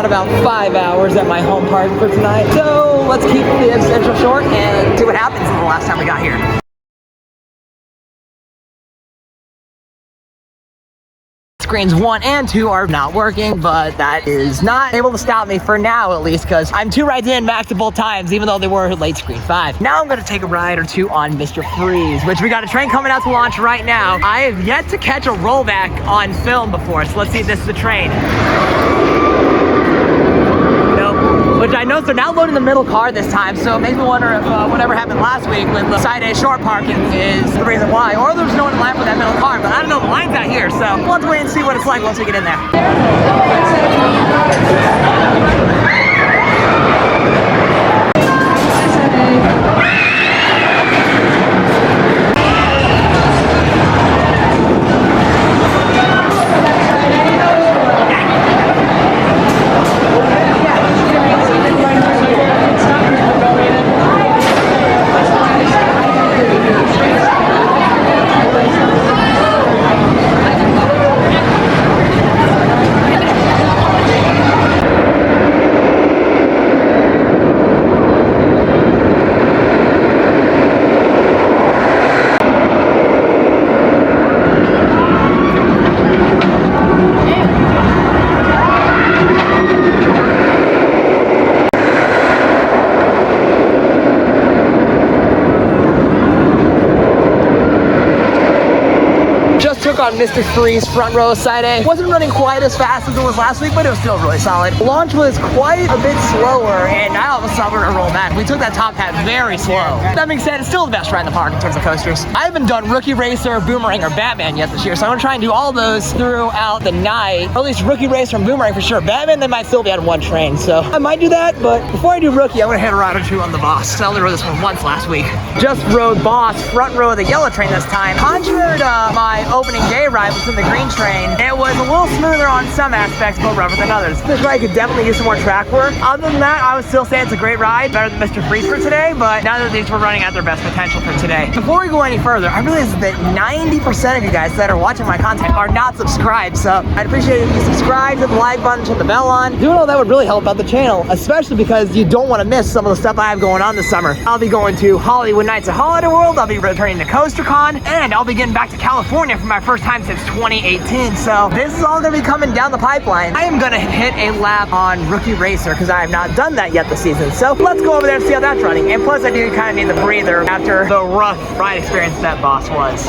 got about 5 hours at my home park for tonight. So let's keep the essential short and see what happens in the last time we got here. Screens 1 and 2 are not working, but that is not able to stop me for now, at least, because I'm 2 rides in back to both times, even though they were late screen 5. Now I'm going to take a ride or 2 on Mr. Freeze, which we got a train coming out to launch right now. I have yet to catch a rollback on film before, so let's see if this is the train. Which I noticed they're now loading the middle car this time, so it makes me wonder if whatever happened last week with the side A short parking is the reason why, or there's no one in line for that middle car, but I don't know, the line's out here, so let's wait and see what it's like once we get in there. On Mr. Freeze front row side A. Wasn't running quite as fast as it was last week, but it was still really solid. Launch was quite a bit slower, and I almost saw her roll back. We took that top hat very slow. That being said, it's still the best ride in the park in terms of coasters. I haven't done Rookie Racer, Boomerang, or Batman yet this year, so I'm gonna try and do all those throughout the night. Or at least Rookie Racer and Boomerang for sure. Batman, they might still be on one train, so I might do that, but before I do Rookie, I'm gonna hit a ride or 2 on the Boss. I only rode this one once last week. Just rode Boss, front row of the yellow train this time. Conjured my opening day ride was in the green train. It was a little smoother on some aspects, but rougher than others. This ride could definitely use some more track work. Other than that, I would still say it's a great ride, better than Mr. Freeze for today, but none of these were running at their best potential for today. Before we go any further, I realize that 90% of you guys that are watching my content are not subscribed, so I'd appreciate it if you subscribe, hit the like button, turn the bell on. Doing all that would really help out the channel, especially because you don't want to miss some of the stuff I have going on this summer. I'll be going to Hollywood Nights at Holiday World, I'll be returning to CoasterCon, and I'll be getting back to California for my first time since 2018, so this is all gonna be coming down the pipeline. I am gonna hit a lap on Rookie Racer because I have not done that yet this season, so let's go over there and see how that's running. And plus I do kind of need the breather after the rough ride experience that Boss was.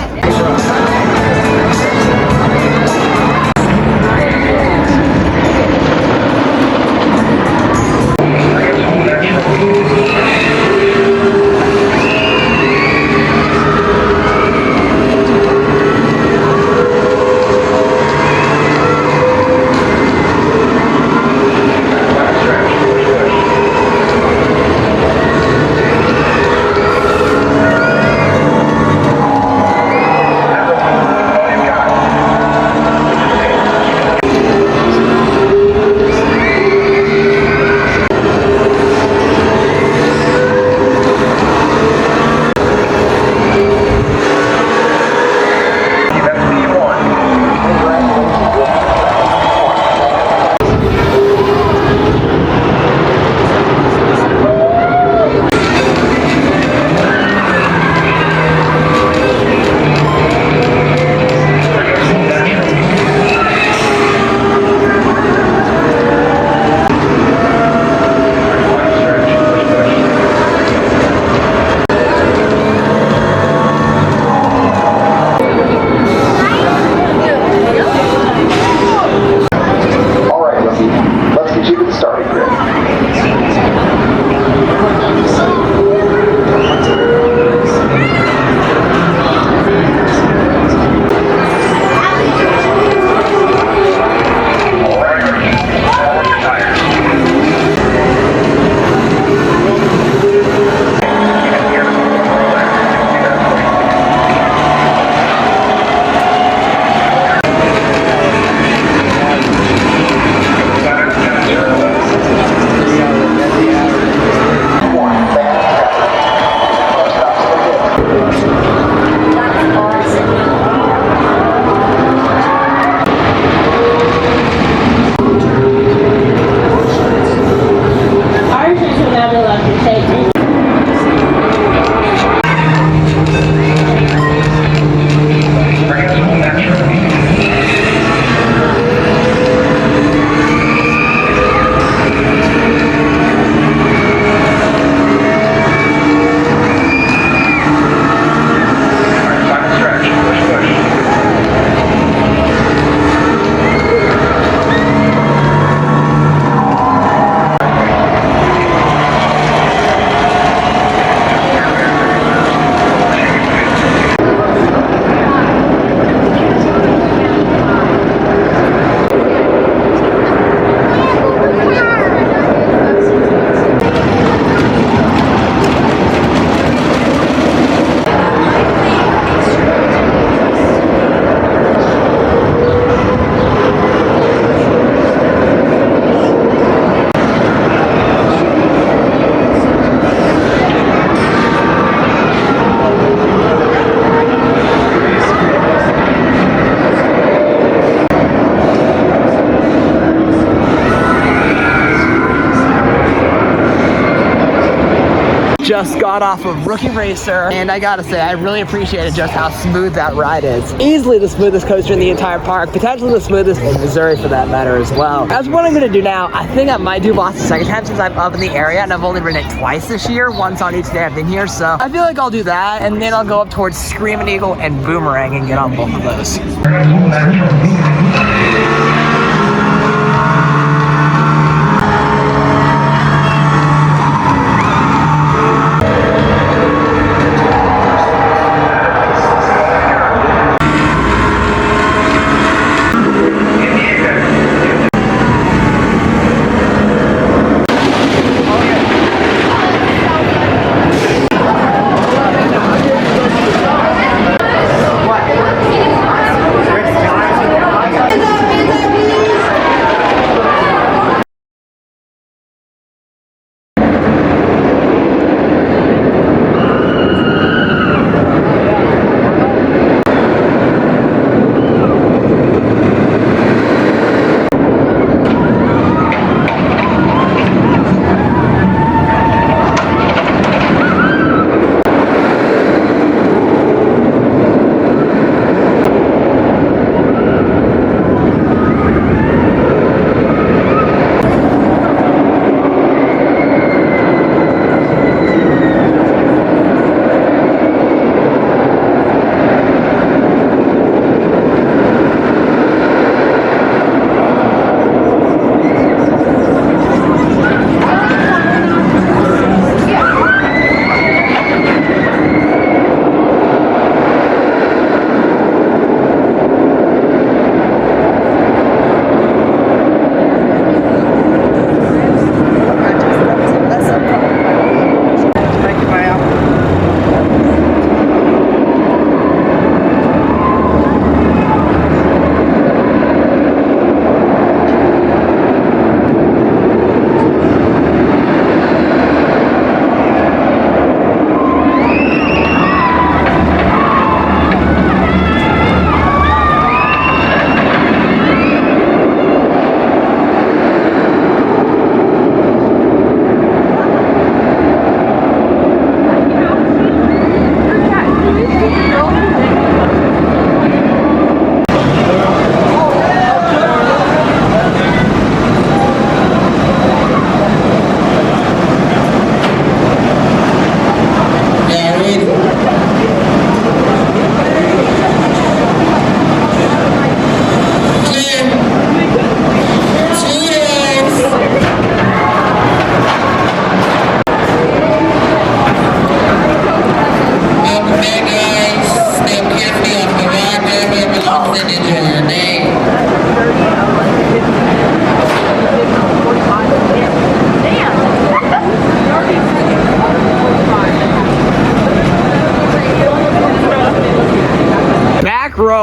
Just got off of Rookie Racer, and I gotta say, I really appreciated just how smooth that ride is. Easily the smoothest coaster in the entire park, potentially the smoothest in Missouri for that matter as well. As what I'm gonna do now, I think I might do Boston a second time since I'm up in the area, and I've only ridden it twice this year, once on each day I've been here, so I feel like I'll do that, and then I'll go up towards Screaming Eagle and Boomerang and get on both of those.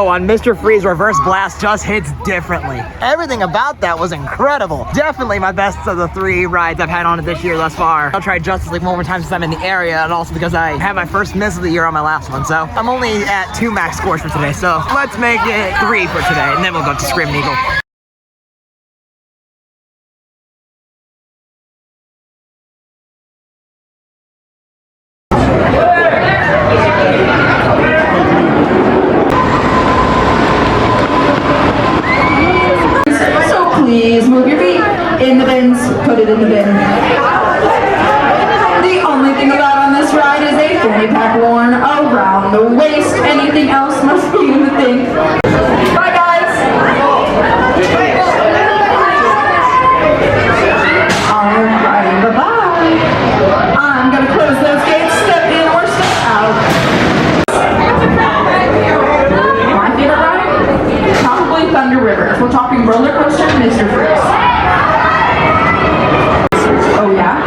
On Mr. Freeze, reverse blast just hits differently. Everything about that was incredible. Definitely my best of the 3 rides I've had on it this year thus far. I'll try Justice League one more time since I'm in the area, and also because I had my first miss of the year on my last one. So I'm only at 2 max scores for today. So let's make it 3 for today, and then we'll go to Screaming Eagle. Please move your feet in the bins, put it in the bin. The only thing allowed on this ride is a fanny pack worn around the waist. Anything else must be in the thing. Bye guys! Alright, bye-bye. I'm gonna close those gates, step in or step out. My favorite ride? Probably Thunder River. If we're talking roller coaster, Mr. Freeze. Oh yeah?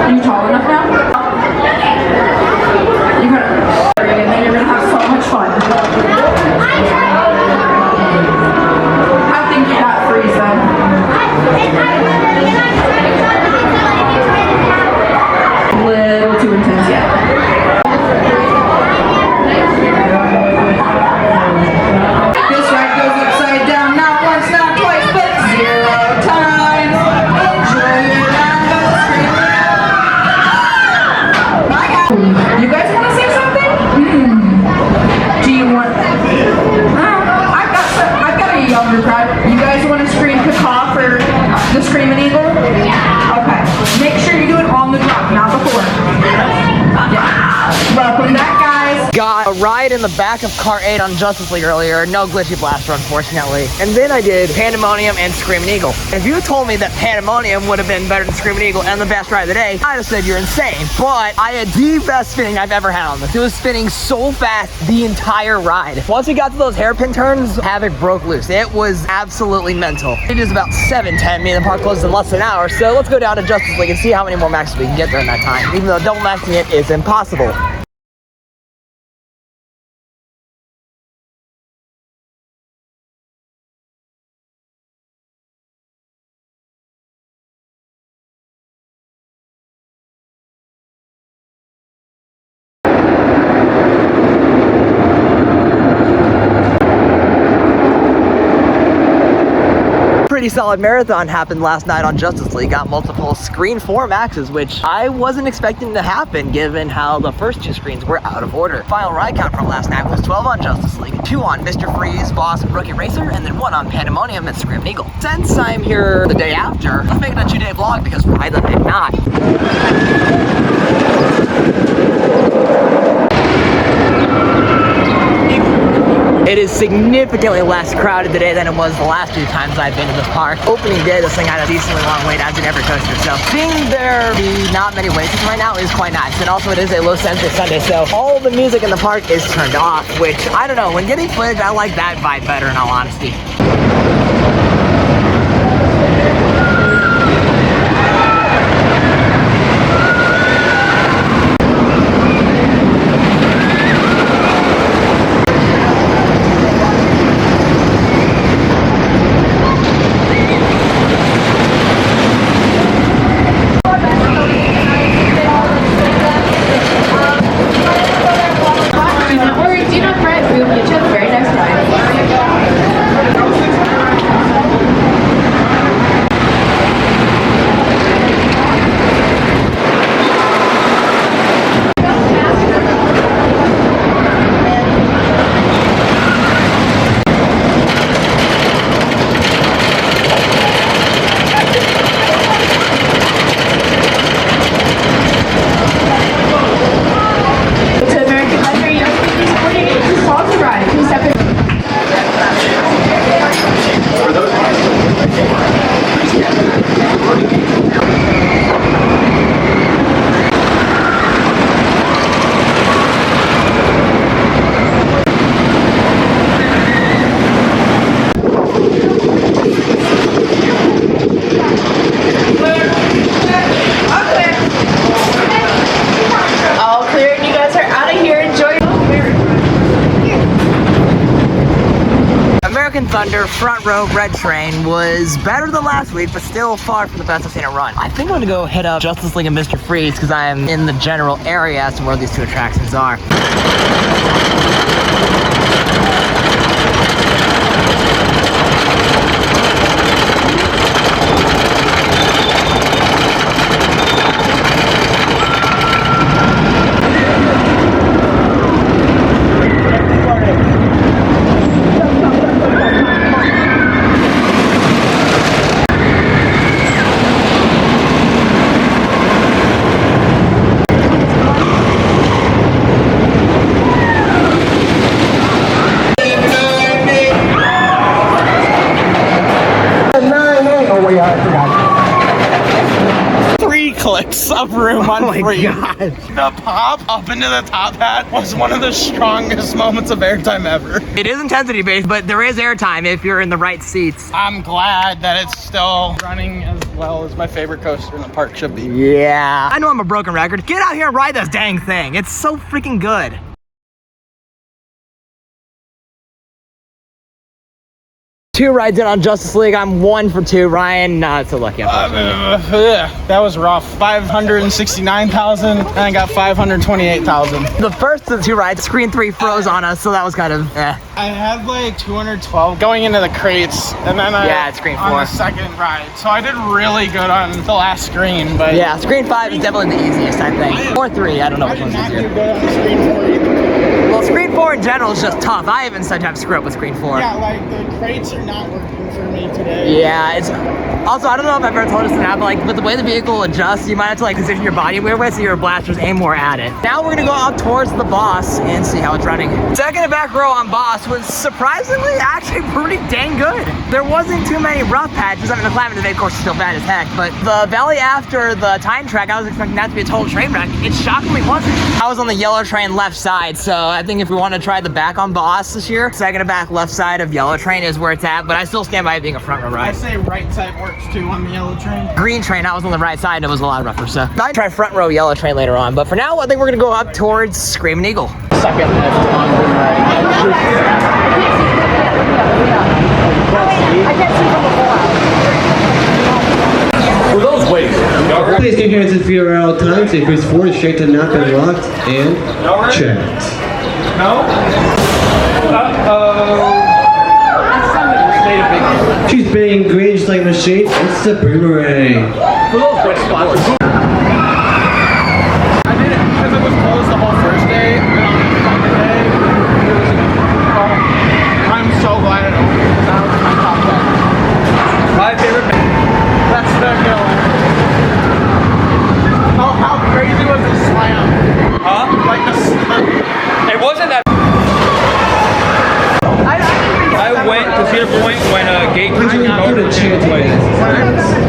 Are you tall enough now? You're gonna have so much fun. I think you got Freeze then. A little too intense yet. This ride goes upside down, not once, not twice, but 0 times. Enjoy your ride, go scream. ride in the back of Car 8 on Justice League earlier. No glitchy blaster, unfortunately. And then I did Pandemonium and Screaming Eagle. If you had told me that Pandemonium would have been better than Screaming Eagle and the best ride of the day, I'd have said you're insane. But I had the best spinning I've ever had on this. It was spinning so fast the entire ride. Once we got to those hairpin turns, Havoc broke loose. It was absolutely mental. It is about 7:10. Me and the park closes in less than an hour. So let's go down to Justice League and see how many more maxes we can get during that time. Even though double maxing it is impossible. Pretty solid marathon happened last night on Justice League. Got multiple screen 4 maxes, which I wasn't expecting to happen given how the first 2 screens were out of order. Final ride count from last night was 12 on Justice League, 2 on Mr. Freeze, Boss, and Rookie Racer, and then 1 on Pandemonium and Screaming Eagle. Since I'm here the day after, let's make it a 2-day vlog because why the heck not? It is significantly less crowded today than it was the last 2 times I've been to this park. Opening day, this thing had a decently long wait, as in every coaster. So seeing there be not many waits right now is quite nice. And also it is a low sensor Sunday, so all the music in the park is turned off, which I don't know, when getting footage, I like that vibe better in all honesty. Thunder front row red train was better than last week, but still far from the best I've seen it run. I think I'm gonna go hit up Justice League and Mr. Freeze because I am in the general area as to where these 2 attractions are. Clicks of room on free. God. The pop up into the top hat was one of the strongest moments of airtime ever. It is intensity based, but there is airtime if you're in the right seats. I'm glad that it's still running as well as my favorite coaster in the park should be. Yeah. I know I'm a broken record. Get out here and ride this dang thing. It's so freaking good. 2 rides in on Justice League. I'm 1 for 2. Ryan, not so lucky. That was rough. 569,000, and I got 528,000. The first of the 2 rides, screen 3 froze on us, so that was kind of eh. I had like 212 going into the crates, and then it's screen 4 on the second ride. So I did really good on the last screen, but yeah, screen 5 is definitely the easiest, I think. Or 3, I don't know which one's easier. I did not do good on screen 4 either. Well, Screen 4 in general is just tough. I even sometimes screw up with Screen 4. Yeah, like the crates are not working for me today. Yeah, it's also, I don't know if I've ever told us now, but like with the way the vehicle adjusts, you might have to like position your body weird way so your blasters aim more at it. Now we're gonna go out towards the boss and see how it's running. Second and back row on boss was surprisingly actually pretty dang good. There wasn't too many rough patches. I mean, the climb into the main course is still bad as heck, but the valley after the time track, I was expecting that to be a total train wreck. It shockingly wasn't. I was on the yellow train left side, so I think if we want to try the back on boss this year, second and back left side of yellow train is where it's at, but I still stand by it being a front row I ride. say right side works too on the yellow train. Green train, I was on the right side and it was a lot rougher, so I might try front row yellow train later on, but for now I think we're gonna go up towards Screaming Eagle. Second left on boomerang. I can't see from the wall. For those weights, please keep your hands and feet around all times. If it's forward, straight to not been locked and checked. No? Uh-oh. She's being green just like machine. It's the boomerang. For those wet spots. I did it because it was closed the whole first day, and on the second day, it was I'm so glad it opened because that was my top 10. My favorite band. That's the hill. How crazy was the slam? Huh? Like the slam. It wasn't that. I went to Cedar Point when gate Please do not put a chance like this.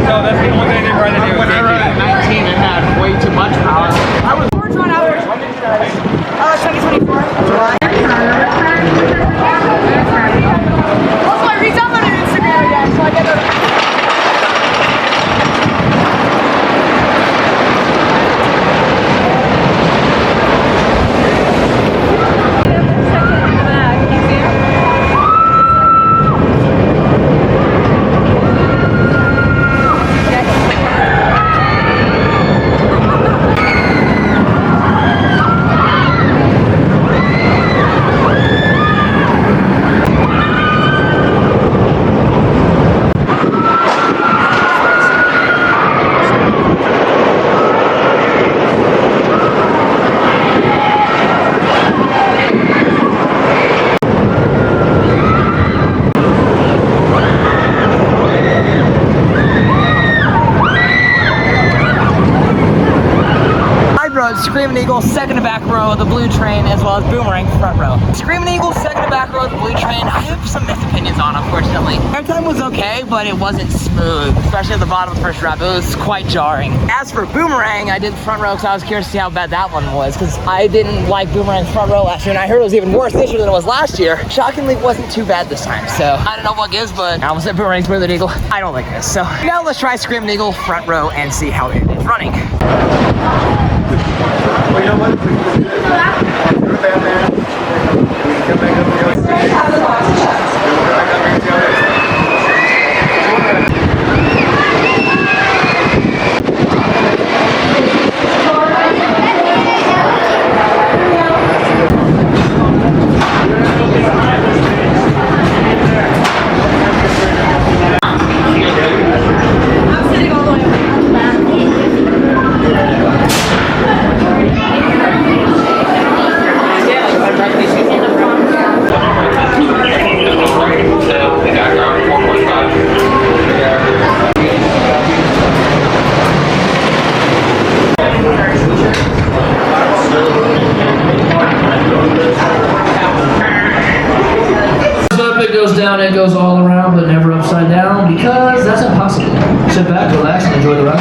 No, that's the only thing I did right in here. When I rode at 19, it had way too much power. I was 2024. Also, I re-downloaded Instagram again, so I get notifications. Screaming Eagle, second to back row of the blue train, as well as Boomerang front row. Screaming Eagle, second to back row of the blue train, I have some mixed opinions on, unfortunately. Airtime was okay, but it wasn't smooth, especially at the bottom of the first drop. It was quite jarring. As for Boomerang, I did front row because I was curious to see how bad that one was, because I didn't like Boomerang's front row last year, and I heard it was even worse this year than it was last year. Shockingly, it wasn't too bad this time, so I don't know what gives, but I almost said Boomerang's smoother than Eagle. I don't like this, so now let's try Screaming Eagle front row and see how it is running. Well, you know what? You're a bad man. We can come back up the other side. Have the box checked. We'll come back up the other side. I'm sitting all the way around the back. It goes down, it goes all around, but never upside down, because that's impossible. Sit back, relax, and enjoy the ride.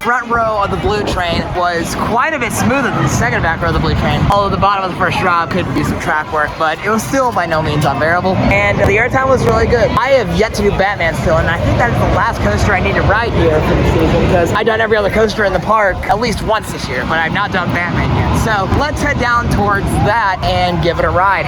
Front row of the blue train was quite a bit smoother than the second back row of the blue train. Although the bottom of the first drop could do some track work, but it was still by no means unbearable. And the airtime was really good. I have yet to do Batman still, and I think that is the last coaster I need to ride here for the season, because I've done every other coaster in the park at least once this year, but I've not done Batman yet. So let's head down towards that and give it a ride.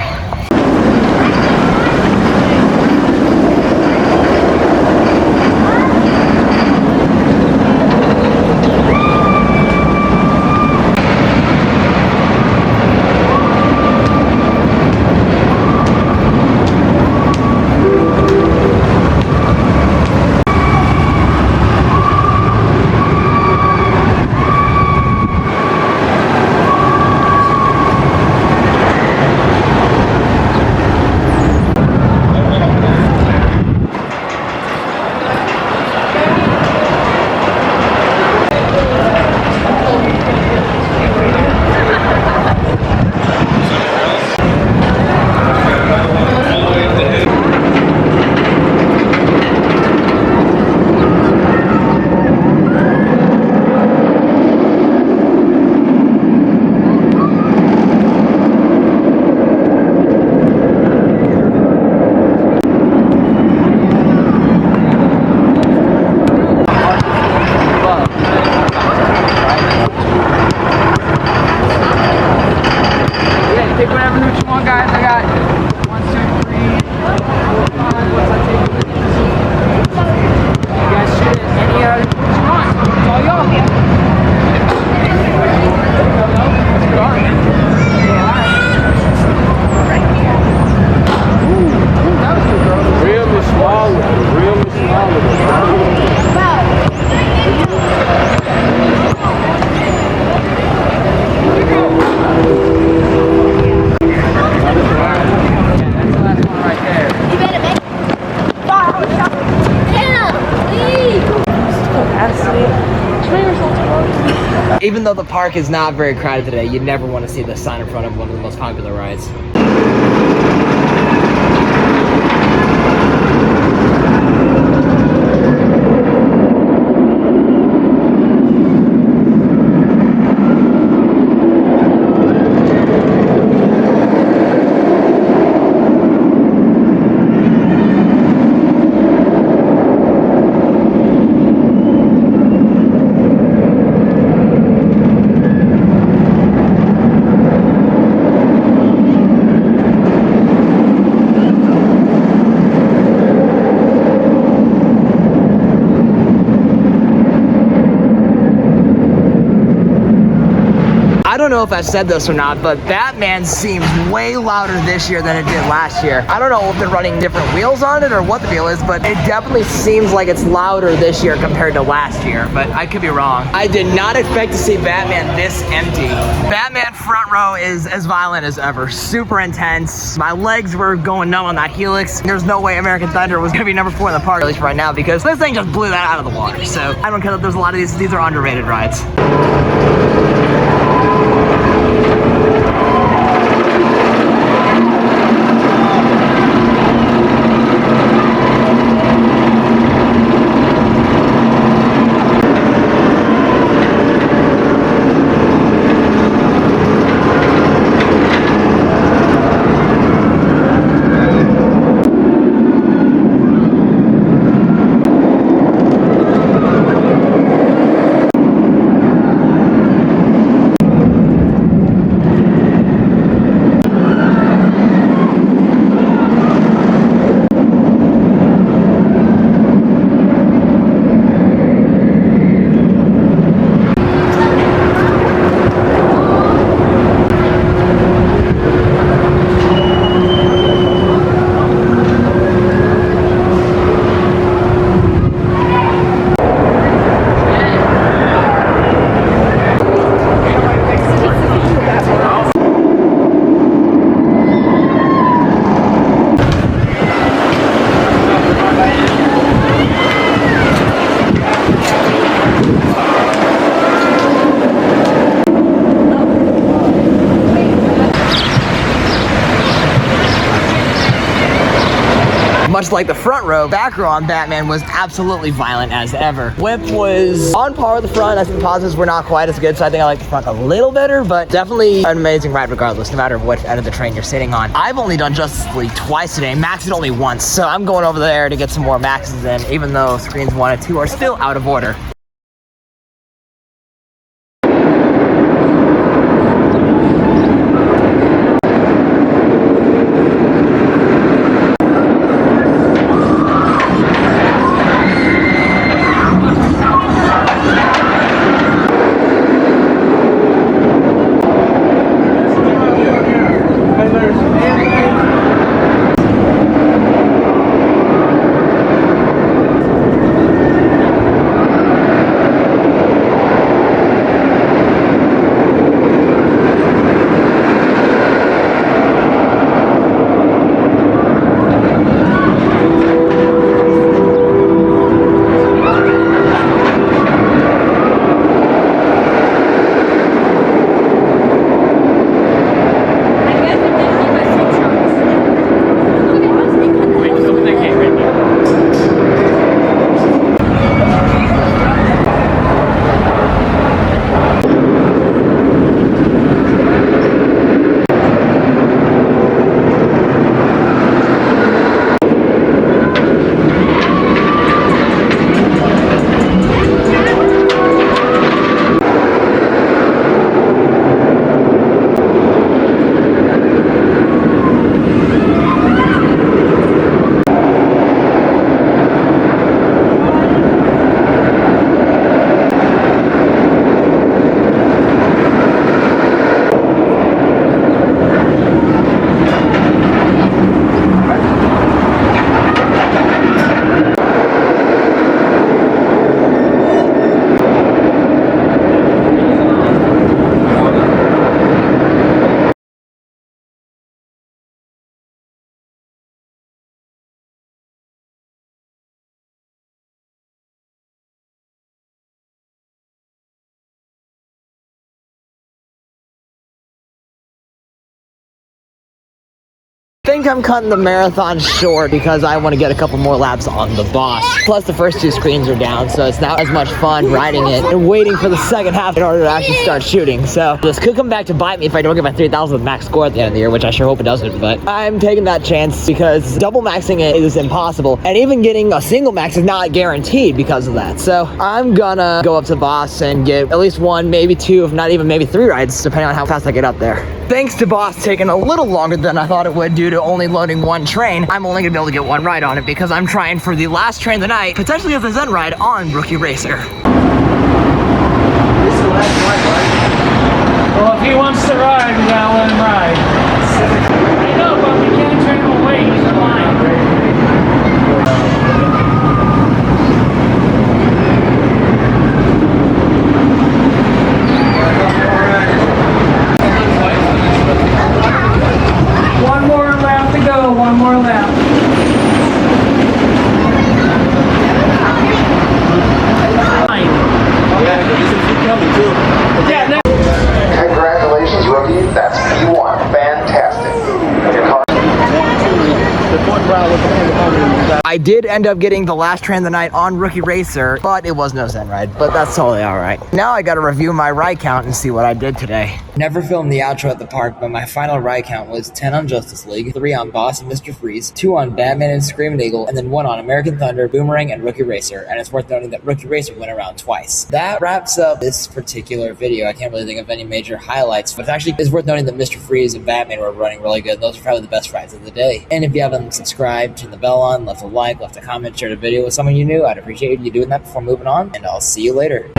Even though the park is not very crowded today, you never want to see this sign in front of one of the most popular rides. I don't know if I've said this or not, but Batman seems way louder this year than it did last year. I don't know if they're running different wheels on it or what the deal is, but it definitely seems like it's louder this year compared to last year, but I could be wrong. I did not expect to see Batman this empty. Batman front row is as violent as ever. Super intense. My legs were going numb on that Helix. There's no way American Thunder was gonna be number 4 in the park, at least right now, because this thing just blew that out of the water. So I don't care that there's a lot of these are underrated rides. Much like the front row, back row on Batman was absolutely violent as ever. Whip was on par with the front. I think the positives were not quite as good, so I think I like the front a little better, but definitely an amazing ride regardless, no matter what end of the train you're sitting on. I've only done Justice League twice today, maxed it only once, so I'm going over there to get some more maxes in, even though screens 1 and 2 are still out of order. think I'm cutting the marathon short because I want to get a couple more laps on the boss. Plus the first 2 screens are down, so it's not as much fun riding it and waiting for the second half in order to actually start shooting. So this could come back to bite me if I don't get my 3,000th max score at the end of the year, which I sure hope it doesn't, but I'm taking that chance because double maxing it is impossible, and even getting a single max is not guaranteed because of that. So I'm gonna go up to the boss and get at least 1, maybe 2, if not even maybe 3 rides, depending on how fast I get up there. Thanks to boss taking a little longer than I thought it would due to only loading 1 train, I'm only gonna be able to get 1 ride on it because I'm trying for the last train of the night, potentially as a Zen ride on Rookie Racer. Well, if he wants to ride, we gotta let him ride. I know, but we can't turn him away. He's blind. One more lap to go. One more lap. Yeah, Congratulations, rookie. That's P1. Fantastic. Your car- I did end up getting the last train of the night on Rookie Racer, but it was no Zen ride, but that's totally all right. Now I gotta review my ride count and see what I did today. Never filmed the outro at the park, but my final ride count was 10 on Justice League, 3 on Boss and Mr. Freeze, 2 on Batman and Screaming Eagle, and then 1 on American Thunder, Boomerang, and Rookie Racer, and it's worth noting that Rookie Racer went around twice. That wraps up this particular video. I can't really think of any major highlights, but it's worth noting that Mr. Freeze and Batman were running really good. Those are probably the best rides of the day. And if you haven't subscribed, turn the bell on, left a like, left a comment, shared a video with someone you knew, I'd appreciate you doing that before moving on, and I'll see you later.